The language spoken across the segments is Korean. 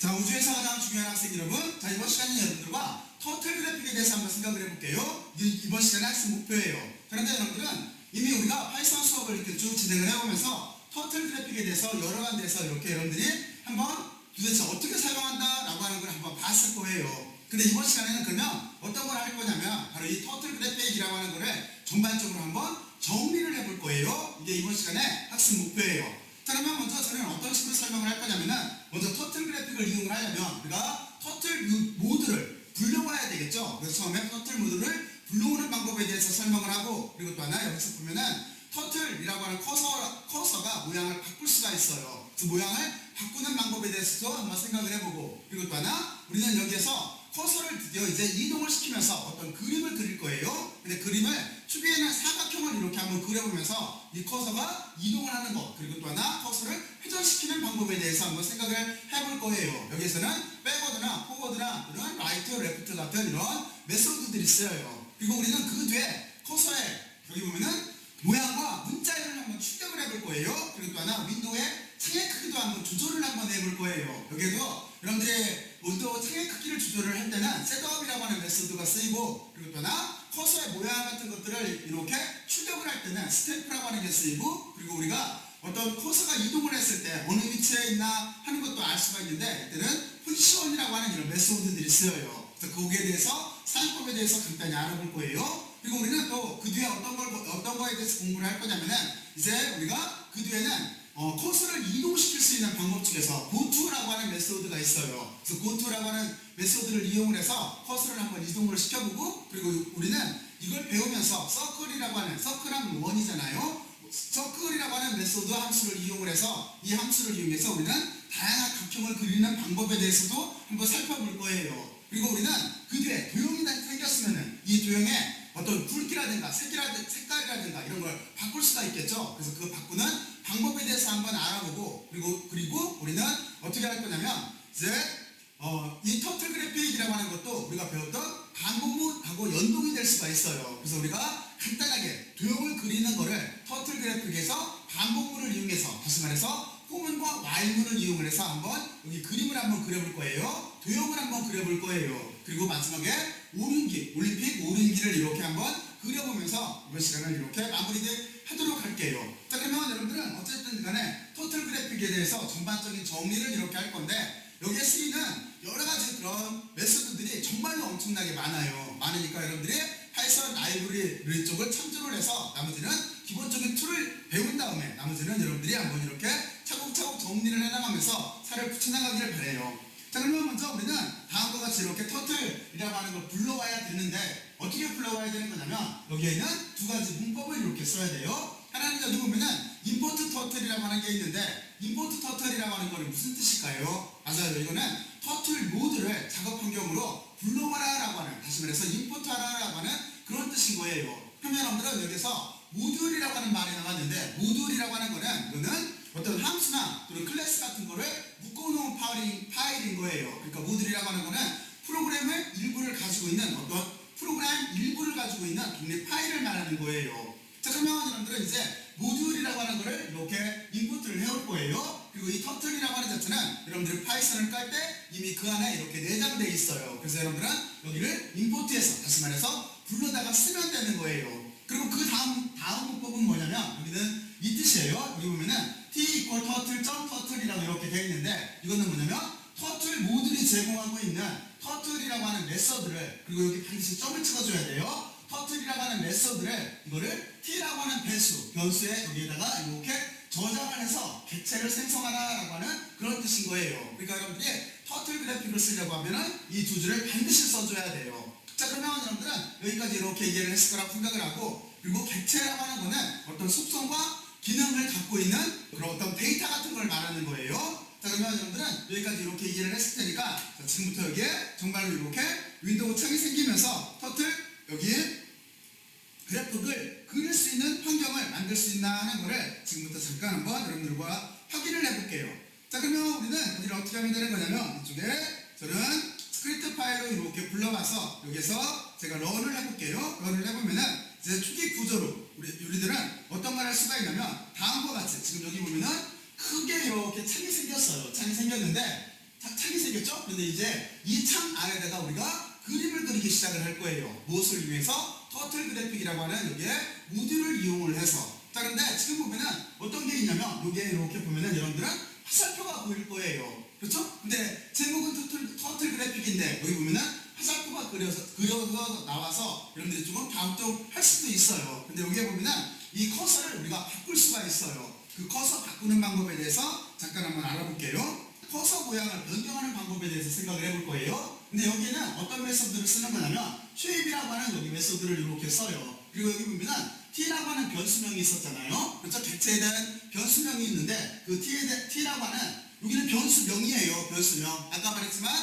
자, 우주에서 가장 중요한 학생 여러분, 자, 이번 시간에 여러분들과 터틀 그래픽에 대해서 한번 생각을 해볼게요. 이번 시간의 학습 목표예요. 그런데 여러분들은 이미 우리가 파이썬 수업을 이렇게 쭉 진행을 해오면서 터틀 그래픽에 대해서 여러 가지에서 이렇게 여러분들이 한번 도대체 어떻게 사용한다라고 하는 걸 한번 봤을 거예요. 근데 이번 시간에는 그러면 어떤 걸 할 거냐면 바로 이 터틀 그래픽이라고 하는 거를 전반적으로 한번 정리를 해볼 거예요. 이게 이번 시간의 학습 목표예요. 자, 그러면 먼저 저는 어떤 식으로 설명을 할 거냐면은 먼저 터틀 그래픽을 이용을 하려면 우리가 터틀 모드를 불러와야 되겠죠. 그래서 처음에 터틀 모드를 불러오는 방법에 대해서 설명을 하고, 그리고 또 하나 여기서 보면은 터틀이라고 하는 커서가 모양을 바꿀 수가 있어요. 그 모양을 바꾸는 방법에 대해서도 한번 생각을 해보고, 그리고 또 하나 우리는 여기에서 커서를 드디어 이제 이동을 시키면서 어떤 그림을 그릴 거예요. 근데 그림을 초기에는 사각형을 이렇게 한번 그려보면서 이 커서가 이동을 하는 것, 그리고 또 하나 커서를 회전시키는 방법에 대해서 한번 생각을 해볼 거예요. 여기에서는 백워드나 포워드나 이런 라이트, 레프트 같은 이런 메소드들이 쓰여요. 그리고 우리는 그 뒤에 커서에 여기 보면은 모양과 문자열을 한번 출력을 해볼 거예요. 그리고 또 하나 윈도우의 창의 크기도 한번 조절을 한번 해볼 거예요. 여기에도 여러분들의 윈도우 창의 크기를 조절을 할 때는 셋업이라고 하는 메소드가 쓰이고, 그리고 또 하나 커서의 모양 같은 것들을 이렇게 출력을 할 때는 스탬프라고 하는 게 쓰이고, 그리고 우리가 어떤 커서가 이동을 했을 때 어느 위치에 있나 하는 것도 알 수가 있는데, 이때는 포지션이라고 하는 이런 메소드들이 쓰여요. 그래서 거기에 대해서 사용법에 대해서 간단히 알아볼 거예요. 그리고 우리는 또 그 뒤에 어떤 거에 대해서 공부를 할 거냐면은, 이제 우리가 그 뒤에는 커서를 이동시킬 수 있는 방법 중에서 고투라고 하는 메소드가 있어요. 그래서 고투라고 하는 메소드를 이용을 해서 커서를 한번 이동을 시켜보고, 그리고 우리는 이걸 배우면서 서클이라고 하는, 서클하면 원이잖아요. 서클이라고 하는 메소드 함수를 이용을 해서, 이 함수를 이용해서 우리는 다양한 각형을 그리는 방법에 대해서도 한번 살펴볼 거예요. 그리고 우리는 그 뒤에 도형이 생겼으면은 이 도형에 어떤 굵기라든가 색깔이라든가 이런 걸 바꿀 수가 있겠죠. 그래서 그 바꾸는 방법에 대해서 한번 알아보고, 그리고 우리는 어떻게 할 거냐면, 이제 이 터틀 그래픽이라고 하는 것도 우리가 배웠던 반복문하고 연동이 될 수가 있어요. 그래서 우리가 간단하게 도형을 그리는 거를 터틀 그래픽에서 반복문을 이용해서, 다시 말해서 포문과 와일문을 이용을 해서 한번 여기 그림을 한번 그려볼 거예요. 도형을 한번 그려볼 거예요. 그리고 마지막에 올림픽 오륜기를 이렇게 한번 그려보면서 이번 시간을 이렇게 마무리하도록 할게요. 자, 그러면 여러분들은 어쨌든 간에 터틀 그래픽에 대해서 전반적인 정리를 이렇게 할 건데, 여기에 쓰이는 여러 가지 그런 메소드들이 정말로 엄청나게 많으니까 여러분들이 파이썬 라이브러리 쪽을 참조를 해서 나머지는 기본적인 툴을 배운 다음에 나머지는 여러분들이 한번 이렇게 차곡차곡 정리를 해나가면서 살을 붙여나가기를 바래요. 자, 그러면 먼저 우리는 다음과 같이 이렇게 터틀이라고 하는 걸 불러와야 되는데, 어떻게 불러와야 되는 거냐면 여기에는 두 가지 문법을 이렇게 써야 돼요. 하나는 여기 보면은 임포트 터틀이라고 하는 게 있는데, 임포트 터틀이라고 하는 거는 무슨 뜻일까요? 맞아요. 이거는 터틀 모드를 작업 환경으로 불러와라라고 하는, 다시 말해서 임포트하라라고 하는 그런 뜻인 거예요. 그러면 여러분들은 여기서 모듈이라고 하는 말이 나왔는데, 모듈이라고 하는 거는 이거는 어떤 함수나 또는 클래스 같은 거를 묶어놓은 파일인 거예요. 그러니까 모듈이라고 하는 거는 프로그램을 일부를 가지고 있는 독립 파일을 말하는 거예요. 자, 그러면 여러분들은 이제 모듈이라고 하는 거를 이렇게 인포트를 해올 거예요. 그리고 이 터틀이라고 하는 자체는 여러분들이 파이썬을 깔 때 이미 그 안에 이렇게 내장되어 있어요. 그래서 여러분들은 여기를 인포트해서, 다시 말해서 불러다가 쓰면 되는 거예요. 그리고 그 다음 문법은 뭐냐면 여기는 이 뜻이에요. 여기 보면은 t turtle.turtle이라고 이렇게 되어 있는데, 이거는 뭐냐면 터틀 모듈이 제공하고 있는 터틀이라고 하는 메서드를, 그리고 여기 반드시 점을 찍어줘야 돼요. 터틀이라고 하는 메서드를, 이거를 t라고 하는 변수에 여기에다가 이렇게 저장을 해서 객체를 생성하라라고 하는 그런 뜻인 거예요. 그러니까 여러분들이 터틀 그래픽을 쓰려고 하면은 이 두 줄을 반드시 써줘야 돼요. 자, 그러면 여러분들은 여기까지 이렇게 이해를 했을 거라고 생각을 하고, 그리고 객체라고 하는 거는 어떤 속성과 기능을 갖고 있는 그런 어떤 데이터 같은 걸 말하는 거예요. 자, 그러면 여러분들은 여기까지 이렇게 이해를 했을 테니까, 자, 지금부터 여기에 정말로 이렇게 윈도우 창이 생기면서 터틀 여기에 그래픽을 그릴 수 있는 환경을 만들 수 있나 하는 거를 지금부터 잠깐 한번 여러분들과 확인을 해볼게요. 자, 그러면 우리는 여기를 어떻게 하면 되는 거냐면, 이쪽에 저는 스크립트 파일로 이렇게 불러와서 여기서 제가 런을 해볼게요. 런을 해보면은 이제 초기 구조로 우리들은 어떤 걸 할 수가 있냐면, 다음과 같이 지금 여기 보면은 크게 이렇게 창이 생겼어요. 창이 생겼는데 창이 생겼죠? 그런데 이제 이 창 안에다가 우리가 그림을 그리기 시작을 할 거예요. 무엇을 위해서? 터틀 그래픽이라고 하는 여기에 모듈을 이용을 해서. 자, 그런데 지금 보면은 어떤 게 있냐면 여기에 이렇게 보면은 여러분들은 화살표가 보일 거예요. 그렇죠? 근데 제목은 터틀 그래픽인데 여기 보면은 화살표가 그려서 나와서 여러분들이 조금 갸우뚱할 수도 있어요. 근데 여기에 보면은 이 커서를 우리가 바꿀 수가 있어요. 그 커서 바꾸는 방법에 대해서 잠깐 한번 알아볼게요. 커서 모양을 변경하는 방법에 대해서 생각을 해볼 거예요. 근데 여기에는 어떤 메소드를 쓰는 거냐면 쉐입이라고 하는 여기 메소드를 이렇게 써요. 그리고 여기 보면은 t라고 하는 변수명이 있었잖아요. 그렇죠? 객체에 대한 변수명이 있는데 그 t라고 하는 여기는 변수명이에요. 변수명. 아까 말했지만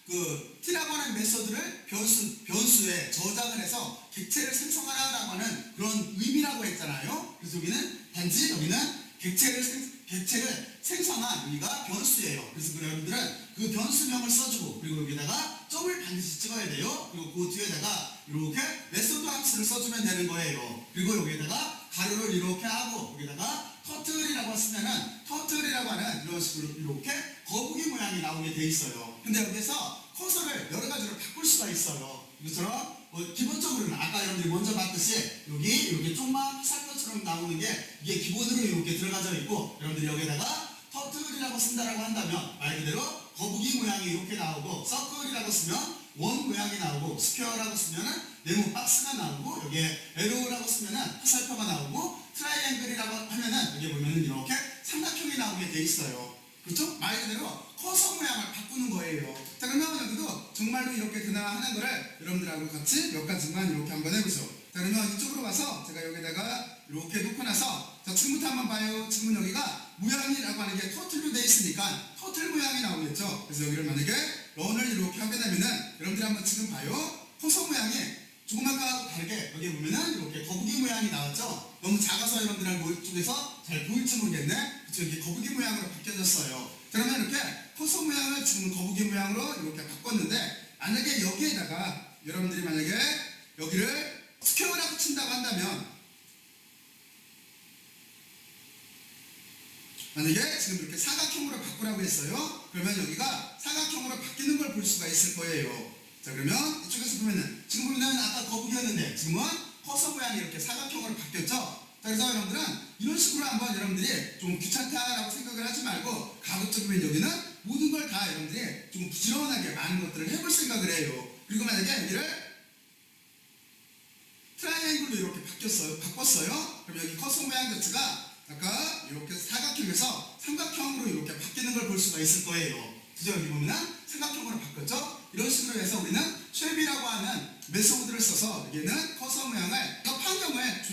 그 t라고 하는 메소드를 변수에 저장을 해서 객체를 생성하라고 하는 그런 의미라고 했잖아요. 그래서 여기는 단지 여기는 객체를 생성한 여기가 변수예요. 그래서 여러분들은 그 변수명을 써주고 그리고 여기다가 점을 반드시 찍어야 돼요. 그리고 그 뒤에다가 이렇게 메소드 함수를 써주면 되는 거예요. 그리고 여기에다가 가로를 이렇게 하고 여기다가 터틀이라고 쓰면은 터틀이라고 하는 이런 식으로 이렇게 거북이 모양이 나오게 돼 있어요. 근데 여기서 커서를 여러 가지로 바꿀 수가 있어요. 이것처럼 기본적으로는 아까 여러분들이 먼저 봤듯이 여기 이렇게 조그만 화살표처럼 나오는 게 이게 기본으로 이렇게 들어가져 있고 여러분들이 여기다가 터틀이라고 쓴다라고 한다면 말 그대로 거북이 모양이 이렇게 나오고 서클이라고 쓰면 원 모양이 나오고 스퀘어라고 쓰면은 네모 박스가 나오고 여기에 에로우라고 쓰면은 화살표가 나오고 트라이앵글이라고 하면은 여기 보면은 이렇게 삼각형이 나오게 돼 있어요. 그렇죠? 말 그대로 커서 모양을 바꾸는 거예요. 자, 그러면 여기도 정말로 이렇게 되나 하는 거를 여러분들하고 같이 몇 가지만 이렇게 한번 해보죠. 자, 그러면 이쪽으로 와서 제가 여기다가 이렇게 놓고 나서 자, 지금부터 한번 봐요. 지금은 여기가 모양이라고 하는 게 터틀로 돼 있으니까 터틀 모양이 나오겠죠. 그래서 여기를 만약에 런을 이렇게 하게 되면은 여러분들이 한번 지금 봐요. 커서 모양이 조금 아까하고 다르게 여기 보면은 이렇게 거북이 모양이 나왔죠. 너무 작아서 여러분들하고 이쪽에서 잘 보일지 모르겠네. 그쵸? 이렇게 거북이 모양으로 바뀌어졌어요. 그러면 이렇게 커서 모양을 지금 거북이 모양으로 이렇게 바꿨는데 만약에 여기에다가 여러분들이 만약에 여기를 스퀘어라고 친다고 한다면 만약에 지금 이렇게 사각형으로 바꾸라고 했어요. 그러면 여기가 사각형으로 바뀌는 걸 볼 수가 있을 거예요. 자, 그러면 이쪽에서 보면은 지금 보면은 아까 거북이였는데 지금은 커서 모양이 이렇게 사각형으로 바뀌었죠. 자, 그래서 여러분들은 이런 식으로 한번 여러분들이 좀 귀찮다라고 생각을 하지 말고 가급적이면 여기는 모든 걸 다 여러분들이 좀 부지런하게 많은 것들을 해볼 생각을 해요. 그리고 만약에 여기를 트라이앵글로 이렇게 바꿨어요. 그럼 여기 커서 모양 자체가 아까 이렇게 사각형에서 삼각형으로 이렇게 바뀌는 걸 볼 수가 있을 거예요. 그죠? 여기 보면은 삼각형으로 바뀌었죠? 이런 식으로 해서 우리는 쉐입이라고 하는 메소드를 써서 여기는 커서 모양을 판경을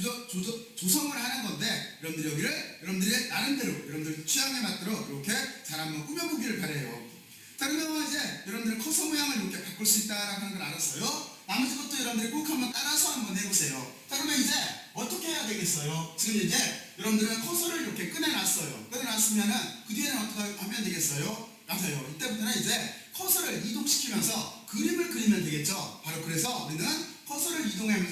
조성을 하는 건데 여러분들이 나름대로 여러분들 취향에 맞도록 이렇게 잘 한번 꾸며보기를 바래요. 자, 그러면 이제 여러분들 커서 모양을 이렇게 바꿀 수 있다라고 하는 걸 알았어요. 나머지 것도 여러분들이 꼭 한번 따라서 한번 해보세요. 자, 그러면 이제 어떻게 해야 되겠어요? 지금 이제 여러분들은 커서를 이렇게 꺼내놨어요. 꺼내놨으면은 그 뒤에는 어떻게 하면 되겠어요? 맞아요. 이때부터는 이제 커서를 이동시키면서 그림을 그리면 되겠죠. 바로 그래서 우리는 커서를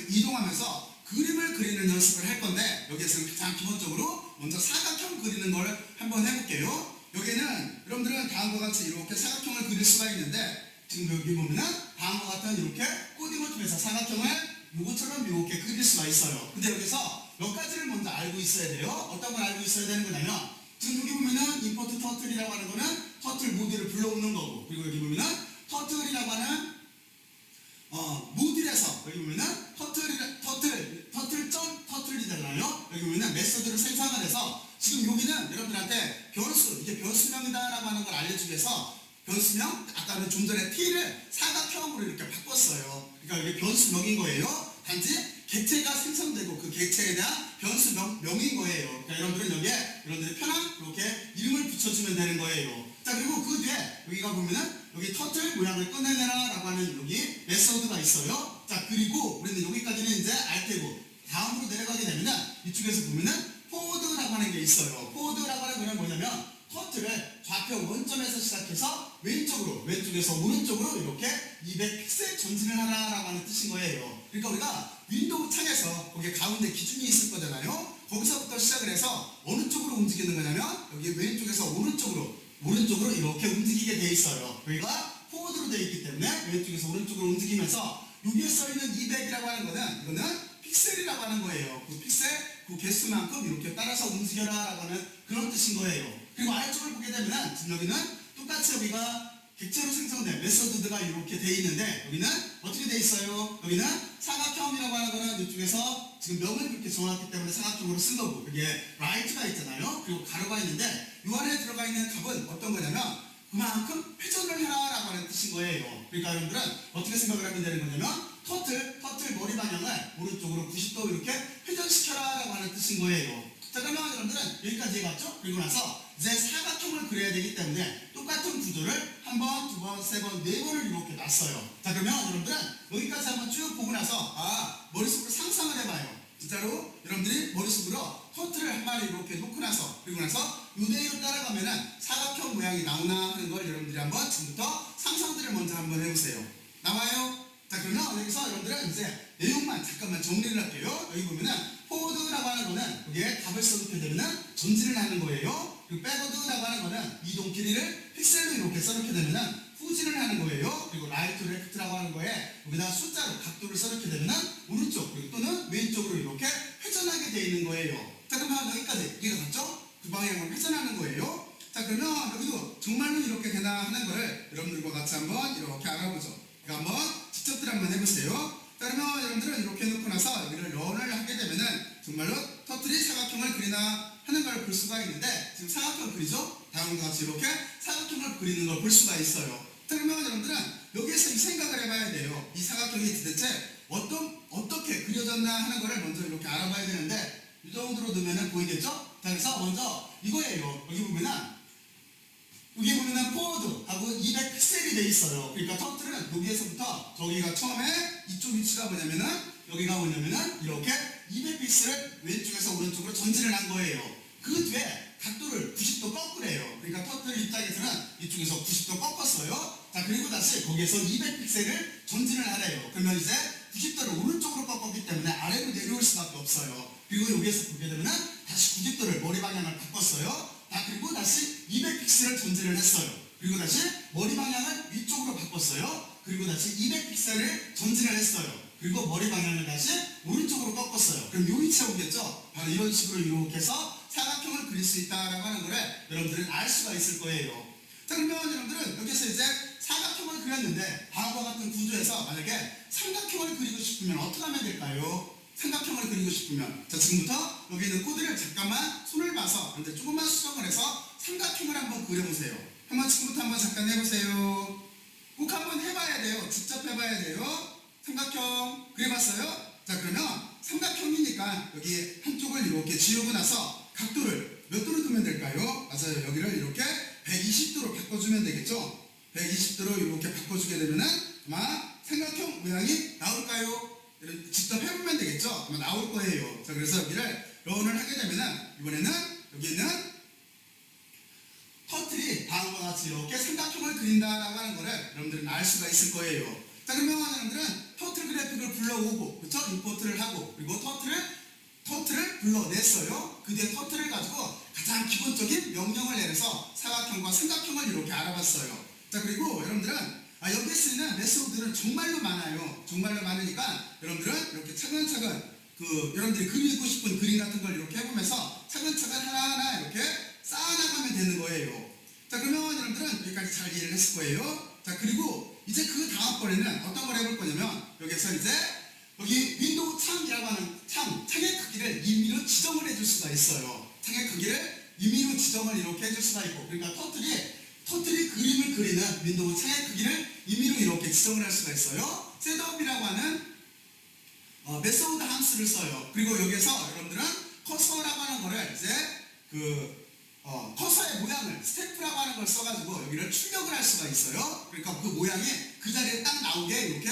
이동하면서 그림을 그리는 연습을 할 건데 여기에서는 가장 기본적으로 먼저 사각형 그리는 걸 한번 해볼게요. 여기는 여러분들은 다음과 같이 이렇게 사각형을 그릴 수가 있는데 지금 여기 보면은 다음과 같은 이렇게 코딩을 통해서 사각형을 요것처럼 이렇게 그릴 수가 있어요. 근데 여기서 몇 가지를 먼저 알고 있어야 돼요. 어떤 걸 알고 있어야 되는 거냐면 지금 여기 보면은 임포트 터틀이라고 하는 거는 터틀 모듈을 불러오는 거고 그리고 여기 보면은 터틀이라고 하는 모듈에서 여기 보면은 터틀이잖아요. 여기 보면은 메소드를 생성을 해서 지금 여기는 여러분들한테 이게 변수명이다라고 하는 걸 알려주기 위해서 변수명, 아까는 좀 전에 t를 사각형으로 이렇게 바꿨어요. 그러니까 이게 변수명인 거예요. 단지 객체가 생성되고 그 객체에 대한 변수명인 거예요. 그러니까 여러분들이 편한 이렇게 이름을 붙여주면 되는 거예요. 자, 그리고 그 뒤에 여기가 보면은 여기 터틀 모양을 꺼내내라라고 하는 여기 메소드가 있어요. 자, 그리고 우리는 여기까지는 이제 알테고 다음으로 내려가게 되면은 이쪽에서 보면은 포워드라고 하는 게 있어요. 포워드라고 하는 거는 뭐냐면 터틀을 좌표 원점에서 시작해서 왼쪽에서 오른쪽으로 이렇게 200픽셀 전진을 하라라고 하는 뜻인 거예요. 그러니까 우리가 윈도우 창에서 거기에 가운데 기준이 있을 거잖아요. 거기서부터 시작을 해서 어느 쪽으로 움직이는 거냐면 여기 왼쪽에서 오른쪽으로 오른쪽으로 이렇게 움직이게 돼 있어요. 여기가 포워드로 되어 있기 때문에 왼쪽에서 오른쪽으로 움직이면서 여기에 써있는 200이라고 하는 거는 이거는 픽셀이라고 하는 거예요. 그 픽셀 그 개수만큼 이렇게 따라서 움직여라 라고 하는 그런 뜻인 거예요. 그리고 아래쪽을 보게 되면 지금 여기는 똑같이 여기가 객체로 생성된 메소드가 이렇게 돼 있는데 여기는 어떻게 돼 있어요? 여기는 사각형이라고 하는 거는 이쪽에서 지금 명을 이렇게 정했기 때문에 사각형으로 쓴 거고 여기에 라이트가 있잖아요. 그리고 가로가 있는데 이 안에 들어가 있는 값은 어떤 거냐면 그만큼 회전을 해라라고 하는 뜻인 거예요. 그러니까 여러분들은 어떻게 생각을 하면 되는 거냐면 터틀 머리 방향을 오른쪽으로 90도 이렇게 회전시켜라라고 하는 뜻인 거예요. 자, 그러면 여러분들은 여기까지 해봤죠? 그리고 나서 이제 사각형을 그려야 되기 때문에 똑같은 구조를 한 번, 두 번, 세 번, 네 번을 이렇게 놨어요. 자, 그러면 여러분들은 여기까지 한번 쭉 보고 나서 머릿속으로 상상을 해봐요. 진짜로 여러분들이 머릿속으로 터틀을 한 마리 이렇게 놓고 나서 그리고 나서 이대로 따라가면은 사각형 모양이 나오나 하는 걸 여러분들이 한번 지금부터 상상들을 먼저 한번 해보세요. 나와요? 자, 그러면 여기서 여러분들은 이제 내용만 잠깐만 정리를 할게요. 여기 보면은 포워드라고 하는 거는 여기에 답을 써놓게 되면은 전진을 하는 거예요. 그리고 백워드라고 하는 거는 이동 길이를 픽셀로 이렇게 써놓게 되면은 후진을 하는 거예요. 그리고 라이트 레프트라고 하는 거에 여기다 숫자로 각도를 써놓게 되면은 오른쪽 그리고 또는 왼쪽으로 이렇게 회전하게 되어 있는 거예요. 자, 그러면 여기까지 이해가 갔죠? 그 방향으로 회전하는 거예요. 자, 그러면 여기도 정말로 이렇게 되나 하는 거를 여러분들과 같이 한번 이렇게 알아보죠. 그러니까 한번 직접들 한번 해보세요. 자, 그러면 여러분들은 이렇게 해놓고 나서 여기를 런을 하게 되면은 정말로 터틀이 사각형을 그리나 하는 걸 볼 수가 있는데 지금 사각형 그리죠? 다음과 같이 이렇게 사각형을 그리는 걸 볼 수가 있어요. 자, 그러면 여러분들은 여기에서 이 생각을 해봐야 돼요. 이 사각형이 도대체 어떻게 그려졌나 하는 거를 먼저 이렇게 알아봐야 되는데 이 정도로 넣으면 보이겠죠? 자, 그래서 먼저 이거예요. 여기 보면은 포워드하고 200 픽셀이 돼 있어요. 그러니까 터틀은 여기에서부터 저기가 처음에 이쪽 위치가 뭐냐면은 여기가 뭐냐면은 이렇게 200 픽셀을 왼쪽에서 오른쪽으로 전진을 한 거예요. 그 뒤에 각도를 90도 꺾으래요. 그러니까 터틀 입장에서는 이쪽에서 90도 꺾었어요. 자, 그리고 다시 거기에서 200 픽셀을 전진을 하래요. 그러면 이제 90도를 오른쪽으로 꺾었기 때문에 아래로 내려올 수밖에 없어요. 그리고 여기에서 보게 되면은 다시 90도를 머리 방향을 바꿨어요. 그리고 다시 200픽셀을 전진을 했어요. 그리고 다시 머리 방향을 위쪽으로 바꿨어요. 그리고 다시 200픽셀을 전진을 했어요. 그리고 머리 방향을 다시 오른쪽으로 꺾었어요. 그럼 요 위치에 오겠죠? 바로 이런 식으로 이렇게 해서 사각형을 그릴 수 있다라고 하는 거를 여러분들은 알 수가 있을 거예요. 자, 그러면 여러분들은 여기서 이제 사각형을 그렸는데 다음과 같은 구조에서 만약에 삼각형을 그리고 싶으면 어떻게 하면 될까요? 삼각형을 그리고 싶으면 자, 지금부터 여기 있는 코드를 잠깐만 손을 봐서 근데 조금만 수정을 해서 삼각형을 한번 그려보세요. 지금부터 한번 잠깐 해보세요. 꼭 한번 해봐야 돼요. 직접 해봐야 돼요. 삼각형 그려봤어요? 자, 그러면 삼각형이니까 여기 한쪽을 이렇게 지우고 나서 각도를 몇 도로 두면 될까요? 맞아요. 여기를 이렇게 120도로 바꿔주면 되겠죠? 120도로 이렇게 바꿔주게 되면은 아마 삼각형 모양이 나올까요? 직접 해보면 되겠죠? 아마 나올 거예요. 자, 그래서 여기를 런을 하게 되면은 이번에는 여기 있는 터틀이 다음과 같이 이렇게 삼각형을 그린다라고 하는 거를 여러분들은 알 수가 있을 거예요. 자, 그러면 여러분들은 터틀 그래픽을 불러오고, 그쵸? 임포트를 하고, 그리고 터틀을 불러냈어요. 그 뒤에 터틀을 가지고 가장 기본적인 명령을 내려서 사각형과 삼각형을 이렇게 알아봤어요. 자, 그리고 여러분들은 여기에 쓰이는 메소드들은 정말로 많아요. 정말로 많으니까 여러분들은 이렇게 차근차근 여러분들이 그리고 싶은 그림 같은 걸 이렇게 해보면서 차근차근 하나하나 이렇게 쌓아나가면 되는 거예요. 자, 그러면 여러분들은 여기까지 잘 이해를 했을 거예요. 자, 그리고 이제 그 다음번에는 어떤 걸 해볼 거냐면 여기서 이제 여기 윈도우 창이라고 하는 창의 크기를 임의로 지정을 해줄 수가 있어요. 창의 크기를 임의로 지정을 이렇게 해줄 수가 있고 그러니까 터틀이 그림을 그리는 윈도우 창의 크기를 임의로 이렇게 지정을 할 수가 있어요. 셋업이라고 하는 메소드 함수를 써요. 그리고 여기에서 여러분들은 커서라고 하는 거를 이제 커서의 모양을 스태프라고 하는 걸 써가지고 여기를 출력을 할 수가 있어요. 그러니까 그 모양이 그 자리에 딱 나오게 이렇게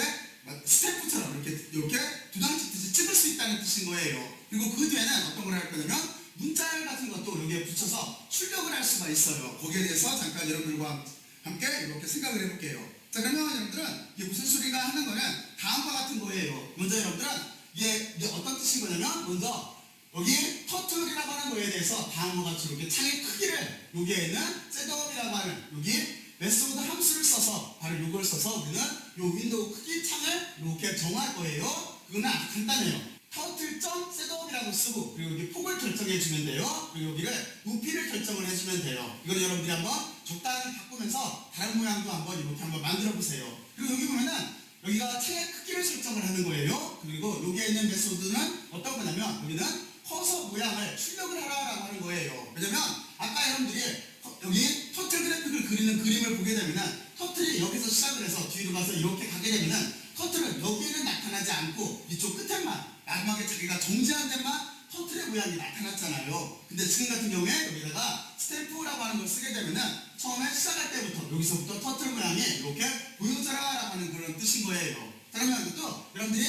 스태프처럼 이렇게 두당 찍듯이 찍을 수 있다는 뜻인 거예요. 그리고 그 뒤에는 어떤 걸 할 거냐면 문자열 같은 것도 여기에 붙여서 출력을 할 수가 있어요. 거기에 대해서 잠깐 여러분들과 함께 이렇게 생각을 해볼게요. 자, 그러면 여러분들은 이게 무슨 소리가 하는 거는 다음과 같은 거예요. 먼저 여러분들은 이게 어떤 뜻인 거냐면 먼저 여기 터틀이라고 하는 거에 대해서 다음과 같이 이렇게 창의 크기를 여기에 있는 셋업이라고 하는 여기 메소드 함수를 써서 바로 이걸 써서 우리는 이 윈도우 크기 창을 이렇게 정할 거예요. 그거는 아주 간단해요. 터틀.셋업이라고 쓰고 그리고 여기 폭을 결정해 주면 돼요. 그리고 여기를 높이를 결정을 해주면 돼요. 이걸 여러분들이 한번 적당히 바꾸면서 다른 모양도 한번 이렇게 한번 만들어 보세요. 그리고 여기 보면은 여기가 창의 크기를 설정을 하는 거예요. 그리고 여기에 있는 메소드는 어떤 거냐면 여기는 커서 모양을 출력을 하라라고 하는 거예요. 왜냐면 아까 여러분들이 여기 터틀 그래픽을 그리는 그림을 보게 되면은 터틀이 여기서 시작을 해서 뒤로 가서 이렇게 가게 되면은 터틀은 여기에는 나타나지 않고 이쪽 끝에만 마지막에 자기가 정지한 데만 터틀의 모양이 나타났잖아요. 근데 지금 같은 경우에 여기다가 스탬프라고 하는 걸 쓰게 되면은 처음에 시작할 때부터 여기서부터 터틀 모양이 이렇게 보여져라 라고 하는 그런 뜻인 거예요. 자, 그러면 이것도 여러분들이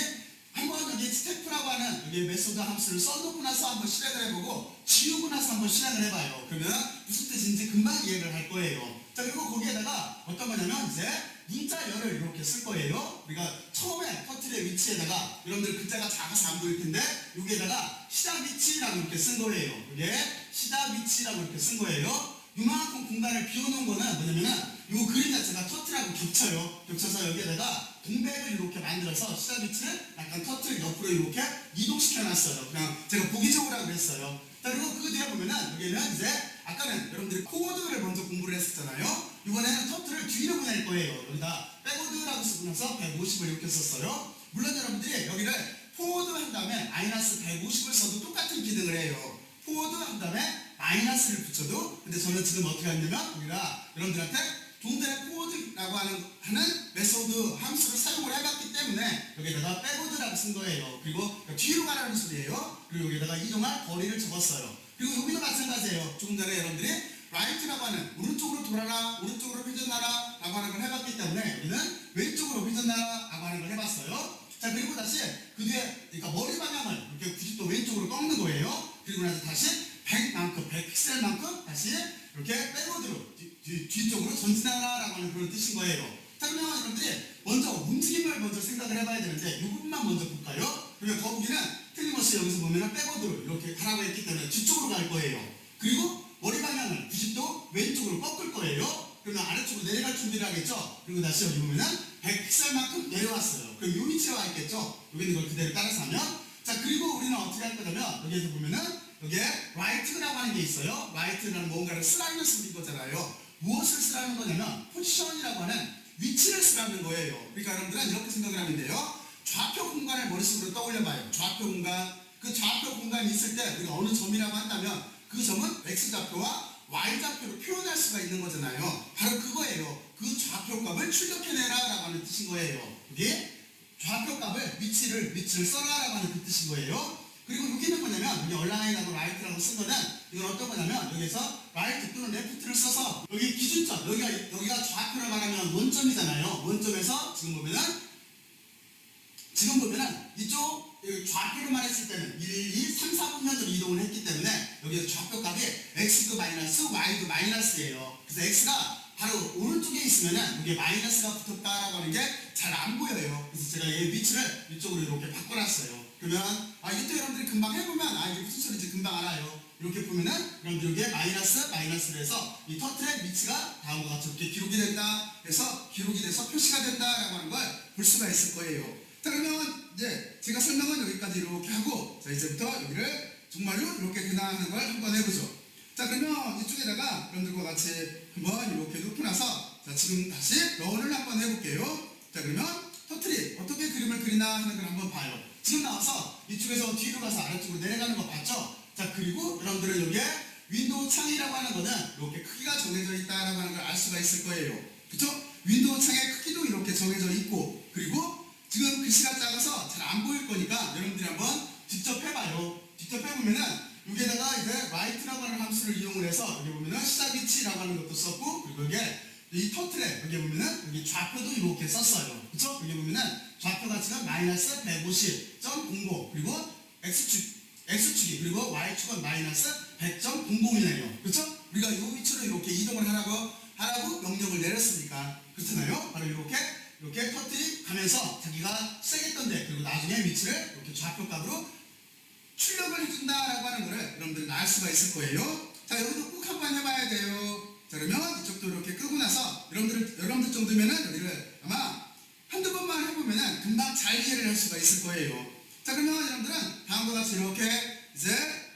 한번 여기 스탬프라고 하는 여기 메소드 함수를 써놓고 나서 한번 실행을 해보고 지우고 나서 한번 실행을 해봐요. 그러면 무슨 뜻인지 금방 이해를 할 거예요. 자, 그리고 거기에다가 어떤 거냐면 이제 문자 열을 이렇게 쓸 거예요. 우리가 처음에 터틀의 위치에다가 여러분들 글자가 작아서 안 보일 텐데 여기에다가 시작 위치라고 이렇게 쓴 거예요. 이게 시작 위치라고 이렇게 쓴 거예요. 이만큼 공간을 비워놓은 거는 뭐냐면은 이 그림 자체가 터틀하고 겹쳐요. 겹쳐서 여기에다가 동백을 이렇게 만들어서 시작 위치를 약간 터틀 옆으로 이렇게 이동시켜 놨어요. 그냥 제가 보기 좋으라고 그랬어요. 자, 그리고 그 뒤에 보면은 여기는 이제 아까는 여러분들이 코어드를 먼저 공부를 했었잖아요. 이번에는 터틀을 뒤로 보낼 거예요. 여기다 백워드라고 쓰고 나서 150을 이렇게 썼어요. 물론 여러분들이 여기를 포워드 한 다음에 마이너스 150을 써도 똑같은 기능을 해요. 포워드 한 다음에 마이너스를 붙여도. 근데 저는 지금 어떻게 하냐면 우리가 여러분들한테 동전의 포워드라고 하는 메소드 함수를 사용을 해봤기 때문에 여기다가 백워드라고 쓴 거예요. 그리고 뒤로 가라는 소리예요. 그리고 여기다가 이동할 거리를 적었어요. 그리고 여기도 마찬가지예요. 조금 전에 여러분들이 right라고 하는 오른쪽으로 돌아라, 오른쪽으로 회전하라 라고 하는 걸 해봤기 때문에 여기는 왼쪽으로 회전하라 라고 하는 걸 해봤어요. 자, 그리고 다시 그 뒤에 그러니까 머리 방향을 이렇게 90도 왼쪽으로 꺾는 거예요. 그리고 나서 다시 100픽셀만큼 다시 이렇게 백워드로 뒤쪽으로 전진하라 라고 하는 그런 뜻인 거예요. 자, 그러면 여러분들이 먼저 움직임을 먼저 생각을 해봐야 되는데 이 부분만 먼저 볼까요? 그러면 거북이는 틀림없이 여기서 보면은 백워드로 이렇게 가라고 했기 때문에 뒤쪽으로 갈 거예요. 그리고 머리 방향을 90도 왼쪽으로 꺾을 거예요. 그러면 아래쪽으로 내려갈 준비를 하겠죠. 그리고 다시 여기 보면은 100픽셀만큼 내려왔어요. 그럼 이 위치에 와 있겠죠. 여기는 이걸 그대로 따라서 하면. 자, 그리고 우리는 어떻게 할 거냐면 여기에서 보면은 여기에 right라고 하는 게 있어요. right라는 뭔가를 쓰라는 쓰는 거잖아요. 무엇을 쓰라는 거냐면 포지션이라고 하는 위치를 쓰라는 거예요. 그러니까 여러분들은 이렇게 생각을 하면 돼요. 좌표 공간을 머릿속으로 떠올려봐요. 좌표 공간. 그 좌표 공간이 있을 때 우리가 어느 점이라고 한다면 그 점은 x좌표와 y좌표로 표현할 수가 있는 거잖아요. 바로 그거예요. 그 좌표값을 출력해내라 라고 하는 뜻인 거예요. 이게 좌표값을 위치를 써라 라고 하는 그 뜻인 거예요. 그리고 여기는 뭐냐면 여기 얼라인하고 라이트라고 쓴 거는 이건 어떤 거냐면 여기서 라이트 또는 레프트를 써서 여기 기준점 여기가 좌표를 말하면 원점이잖아요. 원점에서 지금 보면은 이쪽 좌표를 말했을 때는 1, 2, 3, 4분면으로 이동을 했기 때문에 여기서 좌표 값이 x도 마이너스, y도 마이너스예요. 그래서 x가 바로 오른쪽에 있으면은 여기에 마이너스가 붙었다라고 하는 게 잘 안 보여요. 그래서 제가 얘 위치를 이쪽으로 이렇게 바꿔놨어요. 그러면 이것도 여러분들이 금방 해보면 이게 무슨 소리인지 금방 알아요. 이렇게 보면은 여러분들 여기에 마이너스를 해서 이 터틀의 위치가 다음과 같이 이렇게 기록이 된다. 그래서 기록이 돼서 표시가 된다라고 하는 걸 볼 수가 있을 거예요. 자, 그러면 이제 제가 설명은 여기까지 이렇게 하고 자, 이제부터 여기를 정말로 이렇게 근황하는 걸 한번 해보죠. 자, 그러면 이쪽에다가 여러분들과 같이 한번 이렇게 놓고 나서 자, 지금 다시 런을 한번 해볼게요. 자, 그러면 터틀이 어떻게 그림을 그리나 하는 걸 한번 봐요. 지금 나와서 이쪽에서 뒤로 가서 아래쪽으로 내려가는 거 봤죠? 자, 그리고 여러분들은 여기에 윈도우 창이라고 하는 거는 이렇게 크기가 정해져 있다라고 하는 걸 알 수가 있을 거예요. 그쵸? 윈도우 창의 크기도 이렇게 정해져 있고 그리고 지금 글씨가 작아서 잘 안 보일 거니까 여러분들이 한번 직접 해봐요. 직접 해보면은 여기에다가 이제 right라고 하는 함수를 이용을 해서 여기 보면은 시작 위치라고 하는 것도 썼고 그리고 여기에 이 터틀에 여기 보면은 여기 좌표도 이렇게 썼어요. 그쵸? 여기 보면은 좌표가 지금 마이너스 150.00 그리고 x축이 그리고 y축은 마이너스 100.00이네요. 그쵸? 우리가 이 위치로 이렇게 이동을 하라고 명령을 내렸으니까 그렇잖아요. 바로 이렇게 터틀이 가면서 자기가 시작했던데 그리고 나중에 위치를 이렇게 좌표값으로 출력을 해준다라고 하는 거를 여러분들은 알 수가 있을 거예요. 자, 여기도 꼭 한번 해봐야 돼요. 자, 그러면 이쪽도 이렇게 끄고 나서 여러분들 정도면은 여기를 아마 한두 번만 해보면은 금방 잘 이해를 할 수가 있을 거예요. 자, 그러면 여러분들은 다음과 같이 이렇게 이제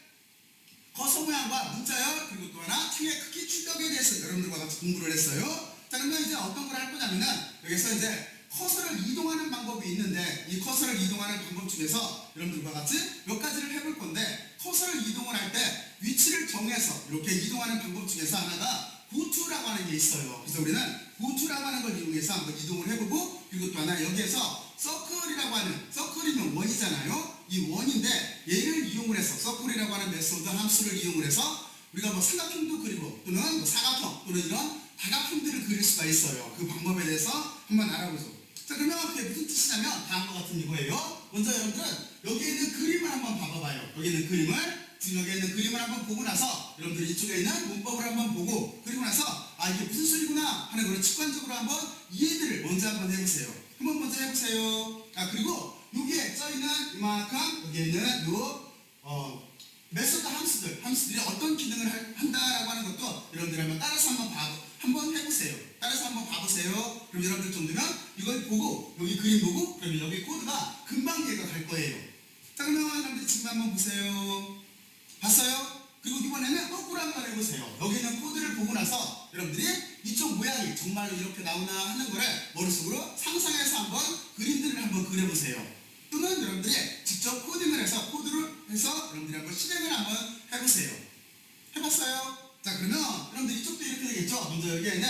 커서 모양과 문자열 그리고 또 하나 창의 크기 출력에 대해서 여러분들과 같이 공부를 했어요. 자, 그러면 이제 어떤 걸 할 거냐면은 여기서 이제 커서를 이동하는 방법이 있는데 이 커서를 이동하는 방법 중에서 여러분들과 같이 몇 가지를 해볼 건데 커서를 이동을 할 때 위치를 정해서 이렇게 이동하는 방법 중에서 하나가 고투라고 하는 게 있어요. 그래서 우리는 고투라고 하는 걸 이용해서 한번 이동을 해보고 그리고 또 하나 여기에서 서클이라고 하는 서클이면 원이잖아요. 이 원인데 얘를 이용을 해서 서클이라고 하는 메소드 함수를 이용을 해서 우리가 뭐 삼각형도 그리고 또는 뭐 사각형 또는 이런 다각형들을 그릴 수가 있어요. 그 방법에 대해서 한번 알아보죠. 자, 그러면 그게 무슨 뜻이냐면 다음과 같은 이거예요. 먼저 여러분들은 여기에 있는 그림을 한번 봐봐요. 여기 있는 그림을 지금 여기에 있는 그림을 한번 보고 나서 여러분들 이쪽에 있는 문법을 한번 보고 그리고 나서 아 이게 무슨 소리구나 하는 걸 직관적으로 한번 이해들을 먼저 한번 해보세요. 한번 먼저 해보세요. 아 그리고 여기에 써있는 이만큼 여기에 있는 요 메소드 함수들이 어떤 기능을 한다라고 하는 것도 여러분들이 한번 따라서 한번 해보세요. 따라서 한번 봐보세요. 그럼 여러분들 정도면 이걸 보고 여기 그림 보고 그러면 여기 코드가 금방 이해가 갈 거예요. 자, 그러면 여러분들 지금 한번 보세요. 봤어요? 그리고 이번에는 거꾸로 한번 해보세요. 여기 있는 코드를 보고 나서 여러분들이 이쪽 모양이 정말로 이렇게 나오나 하는 거를 머릿속으로 상상해서 한번 그림들을 한번 그려보세요. 또는 여러분들이 직접 코딩을 해서 코드를 해서 여러분들이 한번 실행을 한번 해보세요. 해봤어요? 자, 그러면 여러분들 이쪽도 이렇게 되겠죠? 먼저 여기에 있는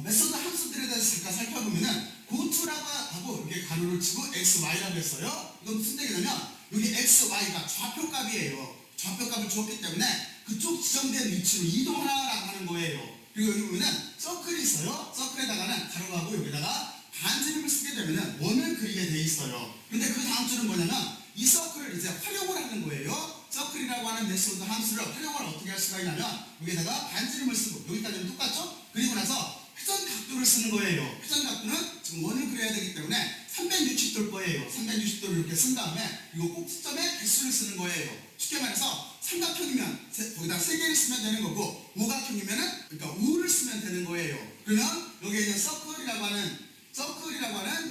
메소드 함수들에 대해서 잠깐 살펴보면은 고투라고 하고 이렇게 가로를 치고 xy라고 했어요. 이건 무슨 얘기냐면 여기 xy가 좌표값이에요. 좌표값을 주었기 때문에 그쪽 지정된 위치로 이동하라고 하는 거예요. 그리고 여기 보면은 서클이 있어요. 서클에다가는 가로하고 여기다가 반지름을 쓰게 되면은 원을 그리게 돼 있어요. 근데 그 다음 줄은 뭐냐면 이 서클을 이제 활용을 하는 거예요. 서클이라고 하는 메소드 함수를 활용을 어떻게 할 수가 있냐면 여기다가 반지름을 쓰고 여기까지는 똑같죠? 그리고 나서 회전 각도를 쓰는 거예요. 회전 각도는 지금 원을 그려야 되기 때문에 360도일 거예요. 360도를 이렇게 쓴 다음에 그리고 꼭지점에 개수를 쓰는 거예요. 쉽게 말해서 삼각형이면 거기다 3개를 쓰면 되는 거고 오각형이면은 그러니까 우를 쓰면 되는 거예요. 그러면 여기에 있는 서클이라고 하는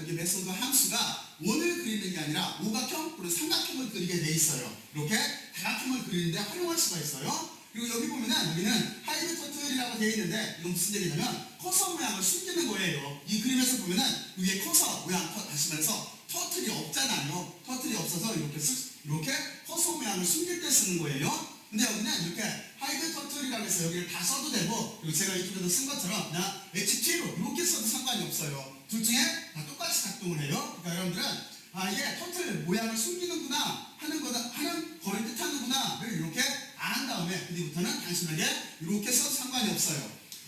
여기 메소드 함수가 원을 그리는 게 아니라 오각형 또는 삼각형을 그리게 돼 있어요. 이렇게 다각형을 그리는데 활용할 수가 있어요. 그리고 여기 보면은 여기는 하이드 터틀이라고 되어 있는데 이건 무슨 얘기냐면 커서 모양을 숨기는 거예요. 이 그림에서 보면은 위에 커서 모양 다시 말해서 터틀이 없잖아요. 터틀이 없어서 이렇게 커서 모양을 숨길 때 쓰는 거예요. 근데 여기는 이렇게 하이드 터틀이라고 해서 여기를 다 써도 되고 그리고 제가 이쪽에서 쓴 것처럼 그냥 HT로 이렇게 써도 상관이 없어요. 둘 중에 다 똑같이 작동을 해요. 그러니까 여러분들은 아 이게 터틀 모양을 숨기는구나 하는 거를 뜻하는구나를 이렇게 안 한 다음에 그뒤부터는 단순하게 이렇게 써도 상관이 없어요.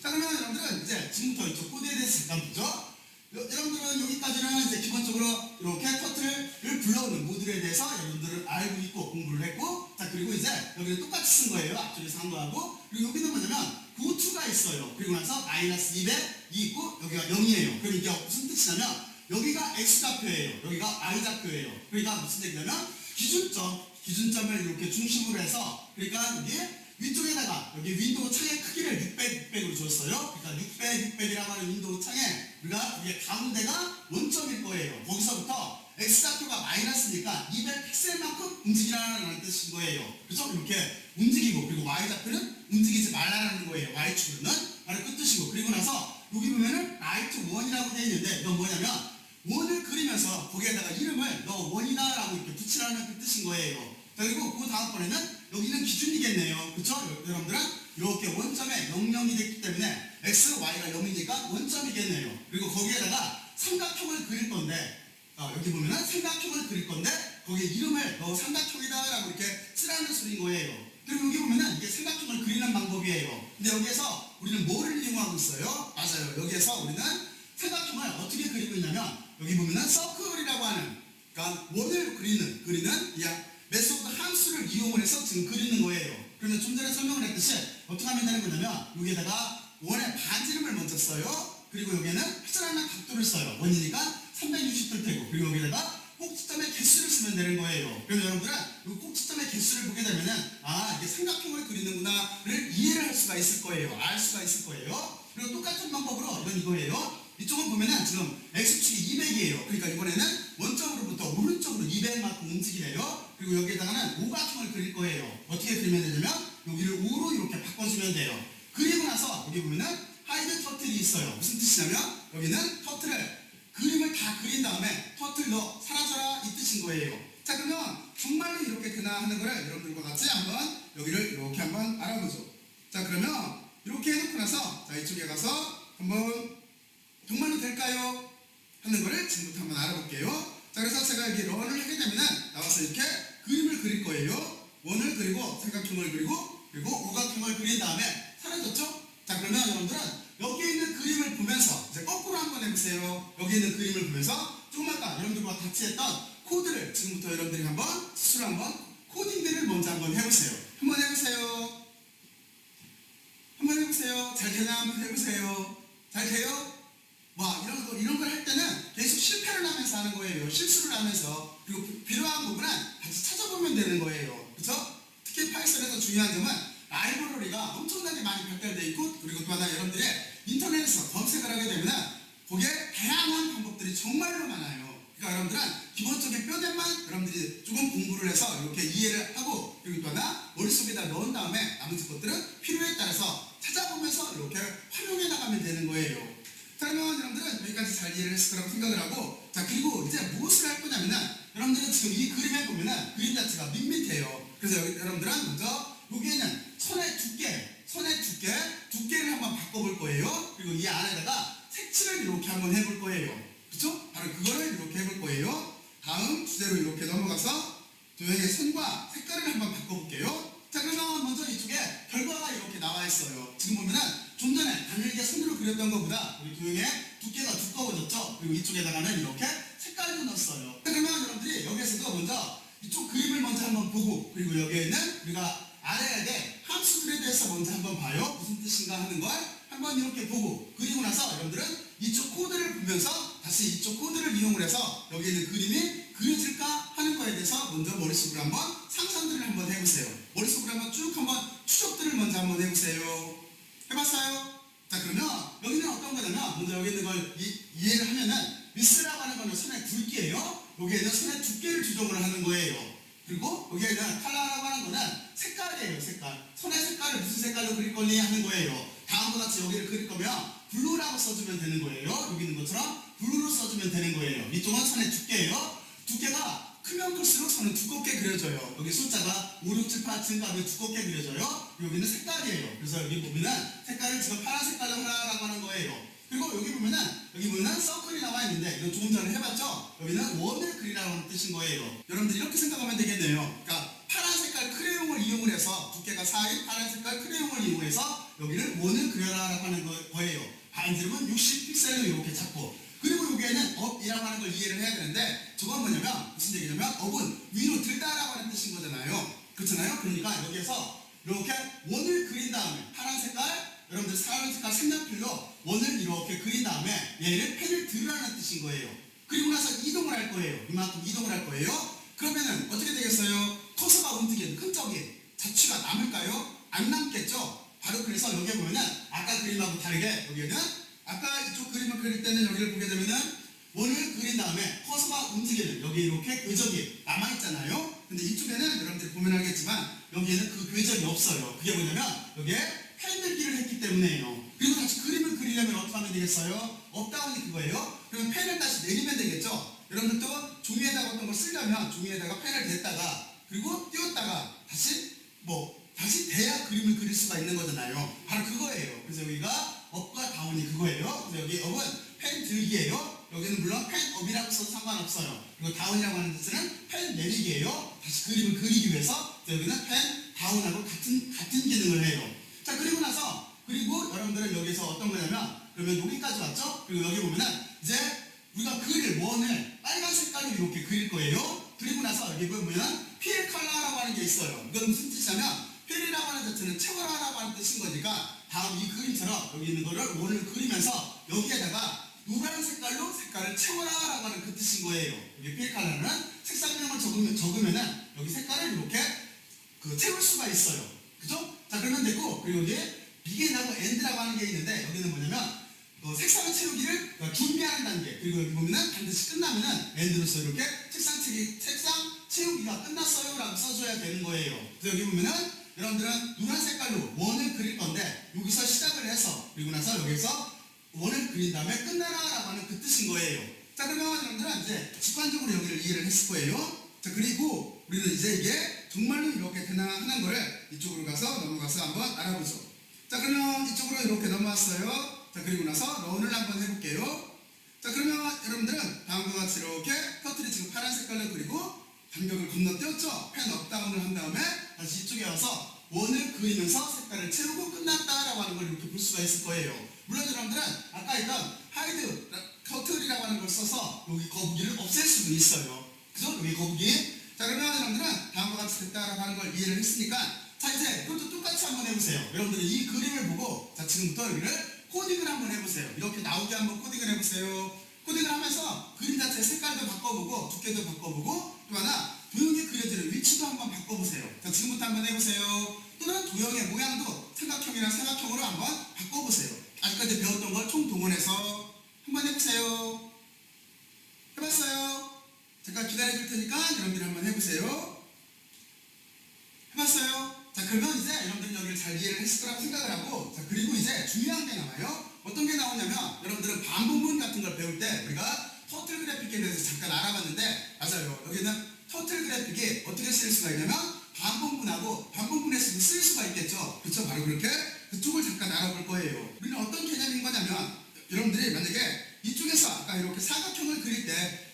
자, 그러면 여러분들은 이제 지금부터 이쪽 코드에 대해서 잠깐 보죠. 여러분들은 여기까지는 이제 기본적으로 이렇게 터틀을 불러오는 모듈에 대해서 여러분들은 알고 있고 공부를 했고, 자 그리고 이제 여기는 똑같이 쓴 거예요. 앞쪽에서 한 거하고. 그리고 여기는 뭐냐면 고투가 있어요. 그리고 나서 마이너스 2에 2 있고 여기가 0이에요. 그럼 이게 무슨 뜻이냐면 여기가 x 좌표예요. 여기가 y 좌표예요. 그러니까 무슨 얘기냐면 기준점을 이렇게 중심으로 해서 그러니까 여기 위쪽에다가 여기 윈도우 창의 크기를 600으로 줬어요. 그러니까 600이라고 하는 윈도우 창에 우리가 이게 가운데가 원점일 거예요. 거기서부터 x좌표가 마이너스니까 200픽셀만큼 움직이라는 뜻인 거예요. 그래서 이렇게 움직이고 그리고 y좌표는 움직이지 말라는 거예요. y축으로는 바로 그 뜻이고 그리고 나서 여기 보면은 라이트 원이라고 되어 있는데 이건 뭐냐면 원을 그리면서 거기에다가 이름을 너 원이다라고 이렇게 붙이라는 그 뜻인 거예요. 그리고 그 다음번에는 여기는 기준이겠네요. 그쵸? 여러분들은 이렇게 원점에 00이 됐기 때문에 x, y가 0이니까 원점이겠네요. 그리고 거기에다가 삼각형을 그릴 건데 여기 보면은 삼각형을 그릴 건데 거기에 이름을 너 삼각형이다라고 이렇게 쓰라는 소리인 거예요. 그리고 여기 보면은 이게 삼각형을 그리는 방법이에요. 근데 여기에서 우리는 뭐를 이용하고 있어요? 맞아요. 여기에서 우리는 삼각형을 어떻게 그리고 있냐면 여기 보면은 서클이라고 하는 그러니까 원을 그리는 이 메소드 함수를 이용을 해서 지금 그리는 거예요. 그러면 좀 전에 설명을 했듯이 어떻게 하면 되는 거냐면 여기에다가 원의 반지름을 먼저 써요. 그리고 여기에는 회전하는 각도를 써요. 원이니까 360도를 떼고 그리고 여기다가 꼭지점의 개수를 쓰면 되는 거예요. 그래서 여러분들은 이 꼭지점의 개수를 보게 되면은 이게 삼각형을 그리는구나를 이해를 할 수가 있을 거예요. 알 수가 있을 거예요. 그리고 똑같은 방법으로 이거예요. 이쪽은 보면은 지금 x축이 200이에요. 그러니까 이번에는 원점으로부터 오른쪽으로 200만큼 움직이래요. 그리고 여기에다가는 오각형을 그릴 거예요. 어떻게 그리면 되냐면 여기를 5로 이렇게 바꿔주면 돼요. 그리고 나서 여기 보면은 하이드 터틀이 있어요. 무슨 뜻이냐면 여기는 터틀을 그림을 다 그린 다음에 터틀 너 사라져라 이 뜻인 거예요. 자, 그러면 정말로 이렇게 되나 하는 거를 여러분들과 같이 한번 여기를 이렇게 한번 알아보죠. 자, 그러면 이렇게 해놓고 나서 자, 이쪽에 가서 한번 정말로 될까요? 하는 거를 지금부터 한번 알아볼게요. 자, 그래서 제가 여기 런을 하게 되면은 나와서 이렇게 그림을 그릴 거예요. 원을 그리고 삼각형을 그리고 오각형을 그린 다음에 사라졌죠? 자, 그러면 여러분들은 여기 있는 그림을 보면서 이제 거꾸로 한번 해보세요. 여기 있는 그림을 보면서 조금 아까 여러분들과 같이 했던 코드를 지금부터 여러분들이 한번 스스로 한번 코딩들을 먼저 한번 해보세요. 한번 해보세요. 한번 해보세요. 잘 되나 한번 해보세요. 잘 돼요? 와, 이런 걸 할 때는 계속 실패를 하면서 하는 거예요. 실수를 하면서. 그리고 필요한 부분은 다시 찾아보면 되는 거예요. 그렇죠? 특히 파이썬에서 중요한 점은 라이브러리가 엄청나게 많이 발달되어 있고, 그리고 또 하나 여러분들이 인터넷에서 검색을 하게 되면 거기에 다양한 방법들이 정말로 많아요. 그러니까 여러분들은 기본적인 뼈대만 여러분들이 조금 공부를 해서 이렇게 이해를 하고, 그리고 또 하나 머릿속에다 넣은 다음에 나머지 것들은 필요에 따라서 찾아보면서 이렇게 활용해 나가면 되는 거예요. 자, 그러면 여러분들은 여기까지 잘 이해를 했을 거라고 생각을 하고, 자, 그리고 이제 무엇을 할 거냐면은 여러분들은 지금 이 그림에 보면은 그림 자체가 밋밋해요. 그래서 여러분들은 먼저 여기에는 선의 두께를 한번 바꿔볼 거예요. 그리고 이 안에다가 색칠을 이렇게 한번 해볼 거예요. 그쵸? 바로 그거를 이렇게 해볼 거예요. 다음 주제로 이렇게 넘어가서 도형의 선과 색깔을 한번 바꿔볼게요. 자, 그러면 먼저 이쪽에 결과가 이렇게 나와 있어요. 지금 보면은 좀 전에 가늘게 손으로 그렸던 것보다 우리 도형의 두께가 두꺼워졌죠? 그리고 이쪽에다가는 이렇게 색깔도 넣었어요. 자, 그러면 여러분들이 여기에서도 먼저 이쪽 그림을 먼저 한번 보고, 그리고 여기에는 우리가 알아야 될 함수들에 대해서 먼저 한번 봐요. 무슨 뜻인가 하는 걸 한번 이렇게 보고, 그리고 나서 여러분들은 이쪽 코드를 보면서 다시 이쪽 코드를 이용을 해서 여기 있는 그림이 그려질까 하는 거에 대해서 먼저 머릿속으로 한번 상상들을 한번 해보세요. 머릿속으로 한번 쭉 한번 추적들을 먼저 한번 해보세요. 해봤어요? 자, 그러면 여기는 어떤 거냐면 먼저 여기 있는 걸 이해를 하면은 미스라고 하는 거는 선의 굵기예요. 여기에는 선의 두께를 조정을 하는 거예요. 그리고 여기에는 컬러라고 하는 거는 색깔이에요. 색깔. 선의 색깔을 무슨 색깔로 그릴 거니 하는 거예요. 다음과 같이 여기를 그릴 거면 블루라고 써주면 되는 거예요. 여기 있는 것처럼 블루로 써주면 되는 거예요. 이쪽은 선의 두께예요. 두께가 크면 클수록 선은 두껍게 그려져요. 여기 숫자가 5, 6, 7, 8 증가하면 두껍게 그려져요. 여기는 색깔이에요. 그래서 여기 보면은 색깔을 지금 파란 색깔로 하라고 하는 거예요. 그리고 여기 보면은 서클이 나와 있는데 이거 조금 전에 해봤죠? 여기는 원을 그리라는 뜻인 거예요. 여러분들 이렇게 생각하면 되겠네요. 그러니까 파란 색깔 크레용을 이용을 해서 두께가 4인 파란 색깔 크레용을 이용해서 여기를 원을 그려라라고 하는 거예요. 반지름은 60픽셀로 이렇게 잡고, 그리고 여기에는 업이라고 하는 걸 이해를 해야 되는데 저건 뭐냐면 무슨 얘기냐면 업은 위로 들다라고 하는 뜻인 거잖아요. 그렇잖아요. 그러니까 여기에서 이렇게 원을 그린 다음에 파란 색깔, 여러분들 파란 색깔 색연필로 원을 이렇게 그린 다음에 얘를 펜을 들으라는 뜻인 거예요. 그리고 나서 이동을 할 거예요. 이만큼 이동을 할 거예요. 그러면은 어떻게 되겠어요? 커서가 움직이는 흔적이 자취가 남을까요? 안 남겠죠? 바로 그래서 여기에 보면은 아까 그림하고 다르게 여기에는 아까 이쪽 그림을 그릴 때는 여기를 보게 되면은 원을 그린 다음에 커서가 움직이는 여기 이렇게 궤적이 남아있잖아요. 근데 이쪽에는 여러분들이 보면 알겠지만 여기에는 그 궤적이 없어요. 그게 뭐냐면 여기에 펜 들기를 했기 때문에요. 그리고 다시 그림을 그리려면 어떻게 하면 되겠어요? 업다운이 그거예요. 그러면 펜을 다시 내리면 되겠죠? 여러분들도 종이에다가 어떤 걸 쓰려면 종이에다가 펜을 댔다가 그리고 띄웠다가 다시 대야 그림을 그릴 수가 있는 거잖아요. 바로 그거예요. 그래서 여기가 업과 다운이 그거예요. 그래서 여기 업은 펜 들기예요. 여기는 물론 펜 업이라고 써도 상관없어요. 그리고 다운이라고 하는 뜻은 펜 내리기예요. 다시 그림을 그리기 위해서 여기는 펜 다운하고 같은 기능을 해요. 자, 그리고 여러분들은 여기서 어떤 거냐면 그러면 여기까지 왔죠? 그리고 여기 보면은 이제 우리가 그릴 원을 빨간 색깔로 이렇게 그릴 거예요. 그리고 나서 여기 보면 필 컬러라고 하는 게 있어요. 이건 무슨 뜻이냐면 필이라고 하는 자체는 채워라라고 하는 뜻인 거니까 다음 이 그림처럼 여기 있는 거를 원을 그리면서 여기에다가 노란 색깔로 색깔을 채워라라고 하는 그 뜻인 거예요. 여기 필 컬러는 색상명을 적으면은 여기 색깔을 이렇게 채울 수가 있어요. 그죠? 자, 그러면 되고, 그리고 여기 비긴하고 엔드라고 하는 게 있는데, 여기는 뭐냐면 색상 채우기를 준비하는 단계. 그리고 여기 보면은 반드시 끝나면은 엔드로서 이렇게 색상 채우기가 끝났어요라고 써줘야 되는 거예요. 그래서 여기 보면은 여러분들은 노란 색깔로 원을 그릴 건데 여기서 시작을 해서 그리고 나서 여기서 원을 그린 다음에 끝나라라고 하는 그 뜻인 거예요. 자, 그러면 여러분들은 이제 직관적으로 여기를 이해를 했을 거예요. 자, 그리고 우리는 이제 이게 정말로 이렇게 되나 하는 거를 이쪽으로 가서 넘어가서 한번 알아보죠. 자, 그러면 이쪽으로 이렇게 넘어왔어요. 자, 그리고 나서 런을 한번 해볼게요. 자, 그러면 여러분들은 다음과 같이 이렇게 커트를 지금 파란 색깔로 그리고 간격을 건너뛰었죠? 펜 업다운을 한 다음에 다시 이쪽에 와서 원을 그리면서 색깔을 채우고 끝났다라고 하는 걸 이렇게 볼 수가 있을 거예요. 물론 여러분들은 아까 했던 하이드 커트리라고 하는 걸 써서 여기 거북이를 없앨 수도 있어요. 그죠? 여기 거북이. 자, 그러면 여러분들은 다음과 같이 됐다라고 하는 걸 이해를 했으니까 자, 이제 이것도 똑같이 한번 해보세요. 여러분들은 이 그림을 보고 자, 지금부터 여기를 코딩을 한번 해보세요. 이렇게 나오게 한번 코딩을 해보세요. 코딩을 하면서 그림 자체 색깔도 바꿔보고 두께도 바꿔보고 또 하나 도형이 그려지는 위치도 한번 바꿔보세요. 자, 지금부터 한번 해보세요. 또는 도형의 모양도 삼각형이랑 사각형으로 한번 바꿔보세요. 아직까지 배웠던 걸 총동원해서 한번 해보세요. 해봤어요? 잠깐 기다려줄 테니까 여러분들이 한번 해보세요. 해봤어요? 자, 그러면 이제 여러분들이 여기를 잘 이해를 했을 거라고 생각을 하고 자, 그리고 이제 중요한 게 나와요. 어떤 게 나오냐면 여러분들은 반복문 같은 걸 배울 때 우리가 터틀 그래픽에 대해서 잠깐 알아봤는데 맞아요. 여기는 터틀 그래픽이 어떻게 쓸 수가 있냐면 반복문하고 반복문에서 쓸 수가 있겠죠. 그렇죠? 바로 그렇게 그쪽을 잠깐 알아볼 거예요. 우리는 어떤 개념인 거냐면 여러분들이 만약에 이쪽에서 아까 이렇게 사각형을 그릴 때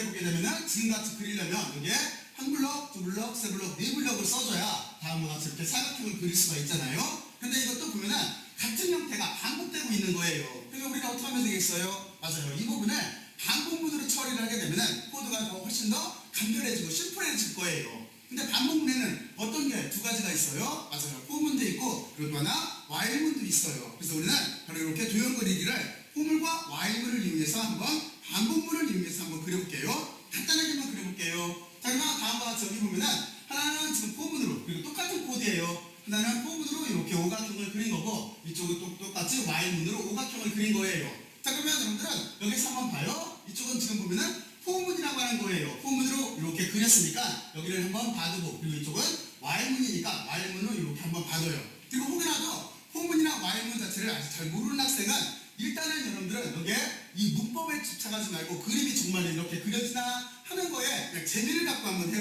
보게 되면은 지금같이 그리려면 여기에 한 블럭, 두 블럭, 세 블럭, 네 블럭을 써줘야 다음과 같이 이렇게 사각형을 그릴 수가 있잖아요. 근데 이것도 보면은 같은 형태가 반복되고 있는 거예요. 그러면 우리가 어떻게 하면 되겠어요? 맞아요. 이 부분을 반복문으로 처리를 하게 되면은 코드가 훨씬 더 간결해지고 심플해질 거예요. 근데 반복문에는 어떤 게 두 가지가 있어요? 맞아요. 포문도 있고 그리고 또 하나 와일문도 있어요. 그래서 우리는 바로 이렇게 도형 그리기를 포물과 와일문을 이용해서 한번 반복문을 이용해서 한번 그려볼게요. 간단하게만 그려볼게요. 자, 그러면 다음과 같이 여기 보면은 하나는 지금 포문으로 그리고 똑같은 코드예요. 하나는 포문으로 이렇게 오각형을 그린 거고 이쪽은 또 똑같이 와일문으로 오각형을 그린 거예요. 자, 그러면 여러분들은 여기서 한번 봐요. 이쪽은 지금 보면은 포문이라고 하는 거예요. 포문으로 이렇게 그렸으니까 여기를 한번 봐두고 그리고 이쪽은 와일문이니까 와일문으로 이렇게 한번 봐둬요. 그리고 혹여라도 포문이나 와일문 자체를 아직 잘 모르는 학생은 일단은 여러분들은 여기에 이 문법에 집착하지 말고 그림이 정말 이렇게 그려지나 하는 거에 그냥 재미를 갖고 한번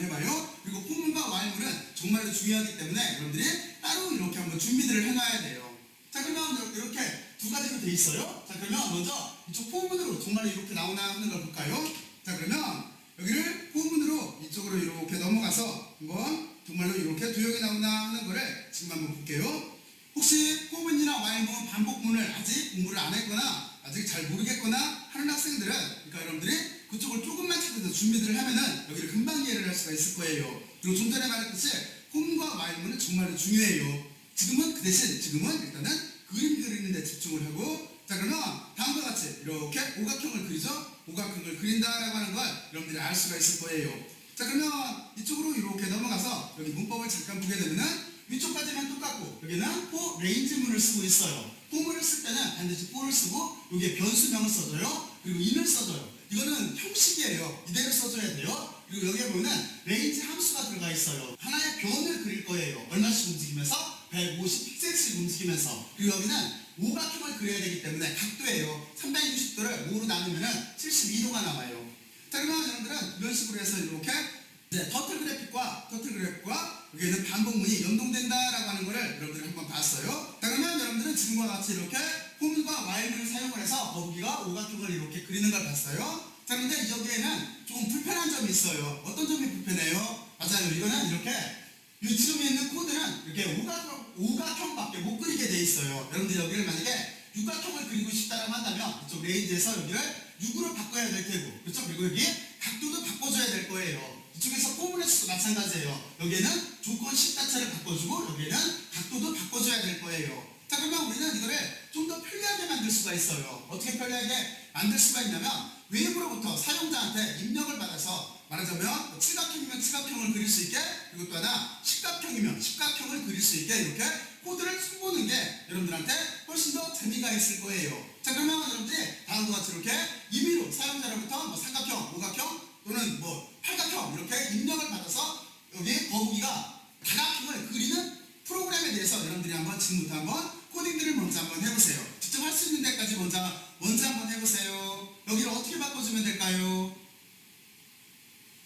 해봐요. 그리고 포문과 와일문은 정말로 중요하기 때문에 여러분들이 따로 이렇게 한번 준비들을 해놔야 돼요. 자, 그러면 이렇게 두 가지로 돼 있어요. 자, 그러면 먼저 이쪽 포문으로 정말로 이렇게 나오나 하는 걸 볼까요? 자, 그러면 여기를 포문으로 이쪽으로 이렇게 넘어가서 한번 정말로 이렇게 도형이 나오나 하는 거를 지금 한번 볼게요. 혹시 포문이나 와일문, 반복문을 아직 공부를 안 했거나 아직 잘 모르겠거나 하는 학생들은 그러니까 여러분들이 그쪽을 조금만 찾아서 준비를 하면은 여기를 금방 이해를 할 수가 있을 거예요. 그리고 좀 전에 말했듯이 포문과 와일문은 정말로 중요해요. 지금은 그 대신 일단은 그림 그리는 데 집중을 하고 자, 그러면 다음과 같이 이렇게 오각형을 그리죠. 오각형을 그린다라고 하는 걸 여러분들이 알 수가 있을 거예요. 자, 그러면 이쪽으로 이렇게 넘어가서 여기 문법을 잠깐 보게 되면은 위쪽까지는 똑같고 여기는 포 레인지문을 쓰고 있어요. 포문을 쓸 때는 반드시 포를 쓰고 여기에 변수명을 써줘요. 그리고 인을 써줘요. 이거는 형식이에요. 이대로 써줘야 돼요. 그리고 여기에 보면 레인지 함수가 들어가 있어요. 하나의 변을 그릴 거예요. 얼마씩 움직이면서 150픽셀씩 움직이면서 그리고 여기는 오각형을 그려야 되기 때문에 각도예요. 360도를 5로 나누면 72도가 나와요. 자, 그러면 여러분들은 이런 식으로 해서 이렇게 이제 터틀 그래픽과 여기에는 반복문이 연동된다라고 하는 거를 여러분들이 한번 봤어요. 자, 그러면 여러분들은 지금과 같이 이렇게 포문과 와일문을 사용을 해서 거북이가 오각형을 이렇게 그리는 걸 봤어요. 자, 그런데 여기에는 조금 불편한 점이 있어요. 어떤 점이 불편해요? 맞아요. 이거는 이렇게 지금 있는 코드는 이렇게 오각형밖에 못 그리게 돼 있어요. 여러분들이 여기를 만약에 육각형을 그리고 싶다라고 한다면 이쪽 레인지에서 여기를 6으로 바꿔야 될 테고 그렇죠? 그리고 여기 각도도 바꿔줘야 될 거예요. 이쪽에서 포문에서도 마찬가지예요. 여기에는 조건 10 자체를 바꿔주고 여기에는 각도도 바꿔줘야 될 거예요. 자, 그러면 우리는 이거를 좀 더 편리하게 만들 수가 있어요. 어떻게 편리하게 만들 수가 있냐면 외부로부터 사용자한테 입력을 받아서 말하자면 칠각형이면 칠각형을 그릴 수 있게, 그리고 또 하나 십각형이면 십각형을 그릴 수 있게 이렇게 코드를 써보는 게 여러분들한테 훨씬 더 재미가 있을 거예요. 자, 그러면 여러분들이 다음과 같이 이렇게 임의로 사용자로부터 뭐 삼각형, 오각형 또는 뭐 팔각형 이렇게 입력을 받아서 여기 거북이가 다각형을 그리는 프로그램에 대해서 여러분들이 한번 지금부터 한번 코딩들을 먼저 한번 해보세요. 직접 할 수 있는 데까지 먼저 한번 해보세요. 여기를 어떻게 바꿔주면 될까요?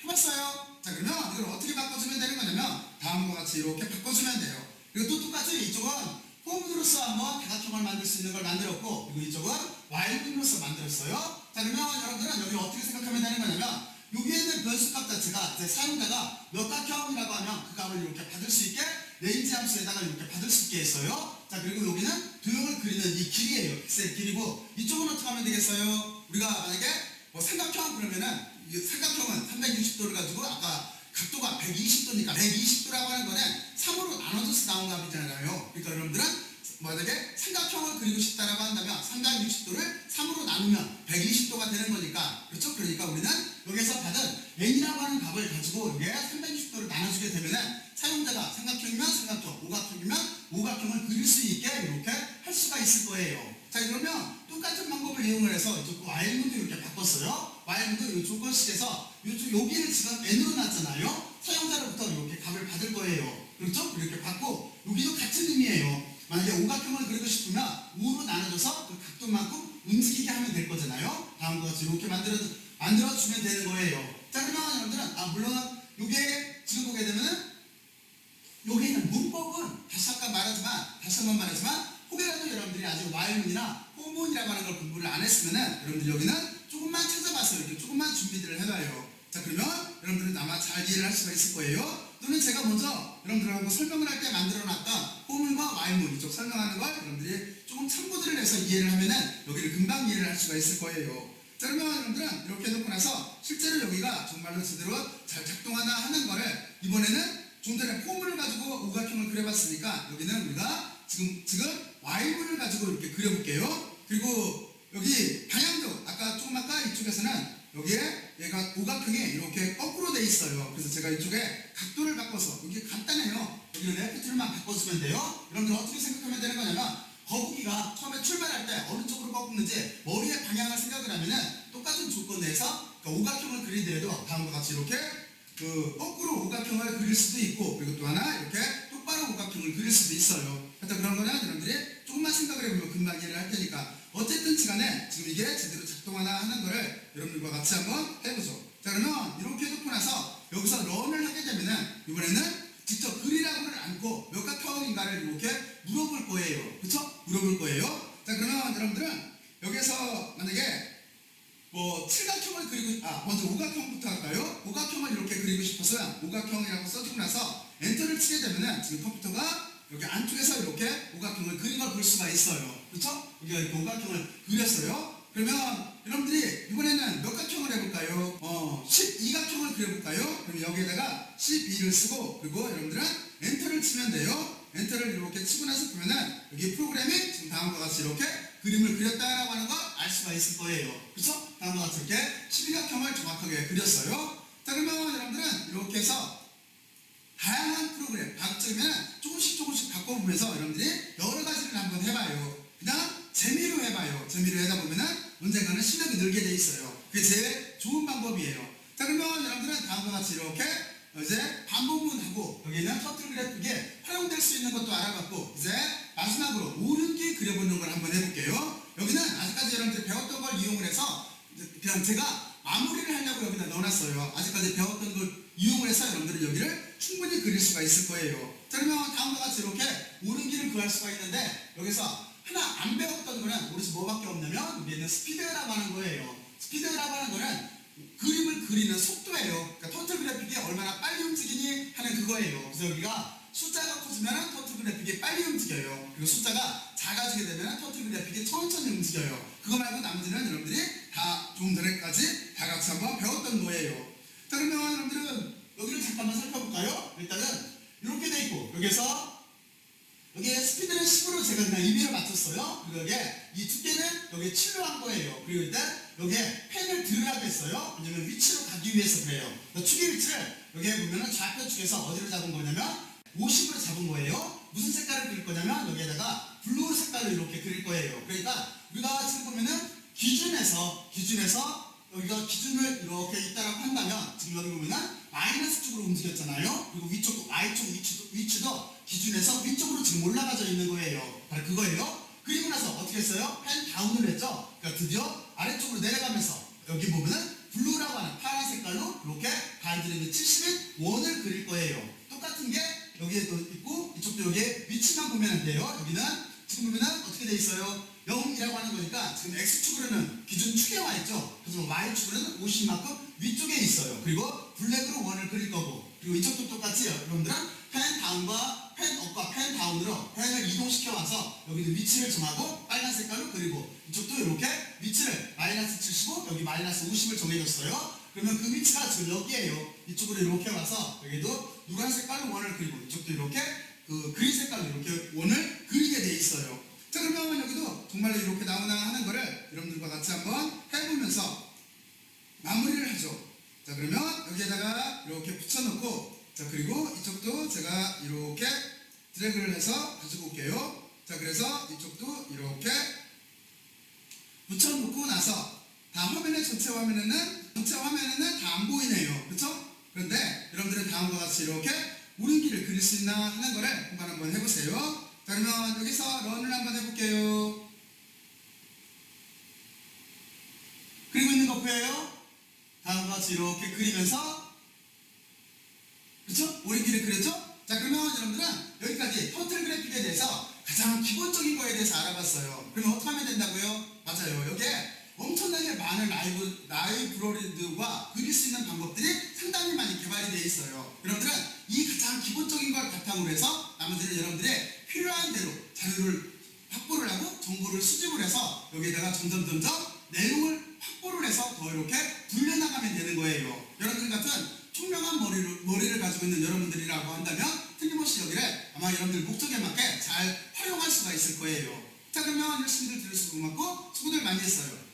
해봤어요? 자, 그러면 이걸 어떻게 바꿔주면 되는 거냐면 다음과 같이 이렇게 바꿔주면 돼요. 그리고 또 똑같이 이쪽은 폼으로서 한번 다각형을 만들 수 있는 걸 만들었고, 그리고 이쪽은 와일문으로서 만들었어요. 자, 그러면 여러분들은 여기를 어떻게 생각하면 되는 거냐면 여기에 있는 변수값 자체가 이제 사용자가 몇 각형이라고 하면 그 값을 이렇게 받을 수 있게 레인지 함수에다가 이렇게 받을 수 있게 했어요. 자, 그리고 여기는 도형을 그리는 이 길이에요. 픽셀 길이고, 이쪽은 어떻게 하면 되겠어요? 우리가 만약에 뭐 삼각형 그러면은 이 삼각형은 360도를 가지고 아까 각도가 120도니까 120도라고 하는 거는 3으로 나눠져서 나온 값이잖아요. 그러니까 여러분들은 만약에 삼각형을 그리고 싶다라고 한다면 360도를 3으로 나누면 120도가 되는 거니까, 그렇죠? 그러니까 우리는 여기서 받은 n이라고 하는 값을 가지고 여기에 360도를 나눠주게 되면은 사용자가 삼각형이면 삼각형, 오각형이면 오각형을 그릴 수 있게 이렇게 할 수가 있을 거예요. 자, 그러면 똑같은 방법을 이용을 해서 이쪽 while문도 이렇게 바꿨어요. while문도 이 조건식에서 여기를 지금 n으로 놨잖아요. 사용자로부터 이렇게 값을 받을 거예요. 그렇죠? 이렇게 받고 여기도 같은 의미예요. 만약에 오각형을 그리고 싶으면 5로 나눠줘서 그 각도만큼 움직이게 하면 될 거잖아요. 다음과 같이 이렇게 만들어주면 되는 거예요. 자, 그러면 여러분들은 물론 이게 지금 보게 되면은 여기 있는 문법은 다시 한번 말하지만 혹여라도 여러분들이 아직 while문이나 for문이라고 하는 걸 공부를 안 했으면은 여러분들 여기는 조금만 찾아봤어요. 이렇게 조금만 준비들을 해봐요. 자, 그러면 여러분들은 아마 잘 이해를 할 수가 있을 거예요. 또는 제가 먼저 여러분들하고 설명을 할 때 만들어놨던 for문과 while문 이쪽 설명하는 걸 여러분들이 조금 참고들을 해서 이해를 하면은 여기를 금방 이해를 할 수가 있을 거예요. 자, 그러면 여러분들은 이렇게 해놓고 나서 실제로 여기가 정말로 제대로 잘 작동하나 하는 거를 이번에는 좀 전에 폼을 가지고 오각형을 그려봤으니까 여기는 우리가 지금 y문을 가지고 이렇게 그려볼게요. 그리고 여기 방향도 아까 조금 아까 이쪽에서는 여기에 얘가 오각형이 이렇게 거꾸로 돼 있어요. 그래서 제가 이쪽에 각도를 바꿔서 이게 간단해요. 여기를 레프트로만 바꿔주면 돼요. 여러분들 어떻게 생각하면 되는 거냐면 거북이가 처음에 출발할 때 어느 쪽으로 꺾는지 머리의 방향을 생각을 하면은 똑같은 조건 내에서 오각형을 그리더라도 다음과 같이 이렇게 거꾸로 오각형을 그릴 수도 있고, 그리고 또 하나 이렇게 똑바로 오각형을 그릴 수도 있어요. 하여튼 그런 거는 여러분들이 조금만 생각을 해보면 금방 이해를 할 테니까 어쨌든 시간에 지금 이게 제대로 작동하나 하는 거를 여러분들과 같이 한번 해보죠. 자, 그러면 이렇게 해놓고 나서 여기서 런을 하게 되면은 이번에는 직접 그리라고를 않고 몇 각형인가를 이렇게 물어볼 거예요. 그쵸? 물어볼 거예요. 자, 그러면 여러분들은 여기서 만약에 뭐 칠각형을 그리고 먼저 오각형부터 할까요? 오각형을 이렇게 그리고 싶어서 오각형이라고 써주고 나서 엔터를 치게 되면은 지금 컴퓨터가 여기 안쪽에서 이렇게 오각형을 그린 걸 볼 수가 있어요. 그렇죠? 여기가 이렇게 오각형을 그렸어요. 그러면 여러분들이 이번에는 몇 각형을 해볼까요? 12각형을 그려볼까요? 그럼 여기에다가 12를 쓰고, 그리고 여러분들은 엔터를 치면 돼요. 엔터를 이렇게 치고 나서 보면은 여기 프로그램이 지금 다음과 같이 이렇게 그림을 그렸다라고 하는 걸 알 수가 있을 거예요. 그렇죠? 다음과 같이 이렇게 12각형을 정확하게 그렸어요. 자, 그러면 여러분들은 이렇게 해서 다양한 프로그램, 각적이면 조금씩 바꿔보면서 여러분들이 여러 가지를 한번 해봐요. 그냥 재미로 해봐요. 재미로 하다 보면은 언젠가는 실력이 늘게 돼 있어요. 그게 제일 좋은 방법이에요. 자, 그러면 여러분들은 다음과 같이 이렇게 이제 반복문하고 여기는 터틀 그래픽에 활용될 수 있는 것도 알아봤고, 이제 마지막으로 오른기 그려보는 걸 한번 해볼게요. 여기는 아직까지 여러분들이 배웠던 걸 이용을 해서 그냥 제가 마무리를 하려고 여기다 넣어놨어요. 아직까지 배웠던 걸 이용을 해서 여러분들이 여기를 충분히 그릴 수가 있을 거예요. 자, 그러면 다음과 같이 이렇게 오른기를 구할 수가 있는데 여기서 하나 안 배웠던 거는 우리 뭐밖에 없냐면 여기 있는 스피드라고 하는 거예요. 스피드라고 하는 거는 그림을 그리는 속도예요. 그러니까 터틀 그래픽이 얼마나 빨리 움직이니 하는 그거예요. 그래서 여기가 숫자가 커지면 터틀 그래픽이 빨리 움직여요. 그리고 숫자가 작아지게 되면 터틀 그래픽이 천천히 움직여요. 그거 말고 나머지는 여러분들이 다 조금 전에까지 다 같이 한번 배웠던 거예요. 자, 그러면 여러분들은 여기를 잠깐만 살펴볼까요? 일단은 이렇게 돼 있고 여기서 여기에 스피드는 10으로 제가 그냥 임의로 맞췄어요. 그리고 여기에 이 두께는 여기에 7로 한 거예요. 그리고 일단 여기에 펜을 들으라고 했어요. 왜냐면 위치로 가기 위해서 그래요. 축의 위치를 여기에 보면은 좌표 축에서 어디로 잡은 거냐면 50으로 잡은 거예요. 무슨 색깔을 그릴 거냐면 여기에다가 블루 색깔로 이렇게 그릴 거예요. 그러니까 우리가 지금 보면은 기준에서 여기가 기준을 이렇게 있다라고 한다면 지금 여기 보면은 마이너스 쪽으로 움직였잖아요. 그리고 위쪽도 Y쪽 위치도 기준에서 위쪽으로 지금 올라가져 있는 거예요. 바로 그거예요. 그리고 나서 어떻게 했어요? 펜 다운을 했죠. 그러니까 드디어 아래쪽으로 내려가면서 여기 보면은 블루라고 하는 파란 색깔로 이렇게 가이드라인 70인 원을 그릴 거예요. 똑같은 게 여기에도 있고 이쪽도 여기에 위치만 보면 돼요. 여기는 지금 보면은 어떻게 돼 있어요? 0이라고 하는 거니까 지금 X축으로는 기준 축에 와 있죠. 그래서 Y축으로는 50만큼 위쪽에 있어요. 그리고 블랙으로 원을 그릴 거고, 그리고 이쪽도 똑같이 여러분들은 펜 다운과 펜 업과 펜 다운으로 펜을 이동시켜 와서 여기는 위치를 정하고 빨간 색깔로 그리고 이쪽도 이렇게 위치를 마이너스 75 여기 마이너스 50을 정해줬어요. 그러면 그 위치가 지금 여기에요. 이쪽으로 이렇게 와서 여기도 노란 색깔로 원을 그리고 이쪽도 이렇게 그 그린 색깔로 이렇게 원을 그리게 돼 있어요. 자, 그러면 여기도 정말로 이렇게 나오나 하는 거를 여러분들과 같이 한번 해보면서 마무리를 하죠. 자, 그러면 여기에다가 이렇게 붙여놓고, 자, 그리고 이쪽도 제가 이렇게 드래그를 해서 가지고 올게요. 자, 그래서 이쪽도 이렇게 붙여놓고 나서 다음 화면에 전체 화면에는 다 안 보이네요. 그렇죠? 그런데 여러분들은 다음과 같이 이렇게 오름길을 그릴 수 있나 하는 거를 한번 해보세요. 자, 그러면 여기서 런을 한번 해볼게요. 그리고 있는 거 보여요? 다음과 같이 이렇게 그리면서, 그렇죠? 오름길을 그렸죠? 자, 그러면 여러분들은 여기까지 터틀 그래픽에 대해서 가장 기본적인 거에 대해서 알아봤어요. 그러면 어떻게 하면 된다고요? 맞아요. 여기에 엄청나게 많은 라이브러리들과 그릴 수 있는 방법들이 상당히 많이 개발이 되어 있어요. 여러분들은 이 가장 기본적인 걸 바탕으로 해서 나머지는 여러분들의 필요한 대로 자료를 확보를 하고 정보를 수집을 해서 여기에다가 점점 내용을 확보를 해서 더 이렇게 불려나가면 되는 거예요. 여러분들 같은 총명한 머리를 가지고 있는 여러분들이라고 한다면 틀림없이 여기를 아마 여러분들 목적에 맞게 잘 활용할 수가 있을 거예요. 자, 그러면 열심히들 들으시고 고맙고 수고들 많이 했어요.